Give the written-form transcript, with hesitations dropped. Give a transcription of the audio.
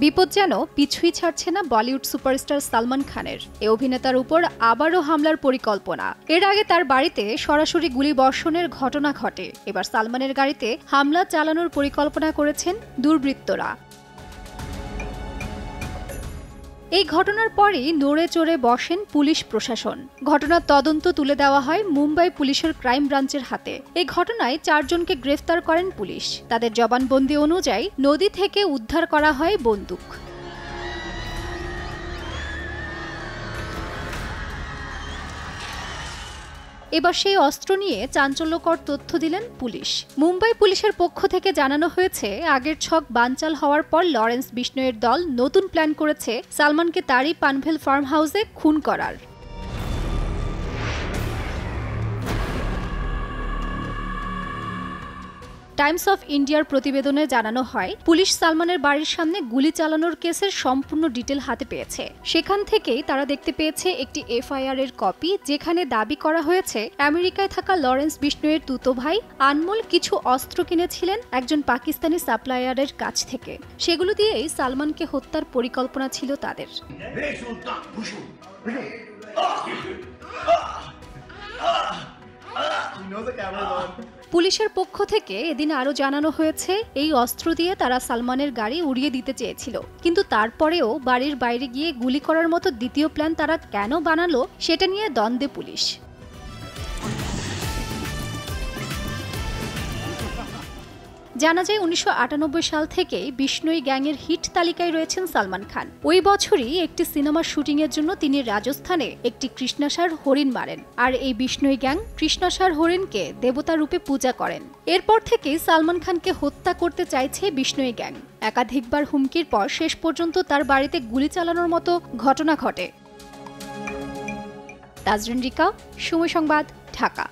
বিপদ যেন পিছুই ছাড়ছে না বলিউড সুপারস্টার সালমান খানের। এ অভিনেতার উপর আবারও হামলার পরিকল্পনা। এর আগে তার বাড়িতে সরাসরি গুলিবর্ষণের ঘটনা ঘটে। এবার সালমানের গাড়িতে হামলা চালানোর পরিকল্পনা করেছেন দুর্বৃত্তরা। এই ঘটনার পরই নড়ে চড়ে বসেন পুলিশ প্রশাসন। ঘটনার তদন্ত তুলে দেওয়া হয় মুম্বাই পুলিশের ক্রাইম ব্রাঞ্চের হাতে। এই ঘটনায় 4 জনকে গ্রেফতার করেন পুলিশ। তাদের জবানবন্দি অনুযায়ী নদী থেকে উদ্ধার করা হয় বন্দুক। এবার সেই অস্ত্র নিয়ে চাঞ্চল্যকর তথ্য দিলেন পুলিশ। মুম্বাই পুলিশের পক্ষ থেকে জানানো হয়েছে, আগের ছক বানচাল হওয়ার পর লরেন্স বিষ্ণইয়ের দল নতুন প্ল্যান করেছে সালমানকে তারই পানভেল ফার্ম হাউসে খুন করার। টাইমস অফ ইন্ডিয়ার প্রতিবেদনে জানানো হয়, পুলিশ সালমানের বাড়ির সামনে গুলি চালানোর কেসের সম্পূর্ণ ডিটেল হাতে পেয়েছে। সেখান থেকেই তারা দেখতে পেয়েছে একটি এফআইআর এর কপি, যেখানে দাবি করা হয়েছে আমেরিকায় থাকা লরেন্স বিষ্ণইয়ের তুতো ভাই আনমোল কিছু অস্ত্র কিনেছিলেন একজন পাকিস্তানি সাপ্লায়ারের কাছ থেকে। সেগুলো দিয়েই সালমানকে হত্যার পরিকল্পনা ছিল তাদের। পুলিশের পক্ষ থেকে এদিন আরও জানানো হয়েছে, এই অস্ত্র দিয়ে তারা সালমানের গাড়ি উড়িয়ে দিতে চেয়েছিল, কিন্তু তারপরেও বাড়ির বাইরে গিয়ে গুলি করার মতো দ্বিতীয় প্ল্যান তারা কেন বানালো সেটা নিয়ে দ্বন্দ্বে পুলিশ। জানা যায় 1998 সাল থেকেই বিষ্ণই গ্যাংয়ের হিট তালিকায় রয়েছেন সালমান খান। ওই বছরই একটি সিনেমার শুটিংয়ের জন্য তিনি রাজস্থানে একটি কৃষ্ণাসার হরিণ মারেন। আর এই বিষ্ণই গ্যাং কৃষ্ণাসার হরিণকে দেবতা রূপে পূজা করেন। এরপর থেকেই সালমান খানকে হত্যা করতে চাইছে বিষ্ণই গ্যাং। একাধিকবার হুমকির পর শেষ পর্যন্ত তার বাড়িতে গুলি চালানোর মতো ঘটনা ঘটে। তাজরিন রিকা, সময় সংবাদ, ঢাকা।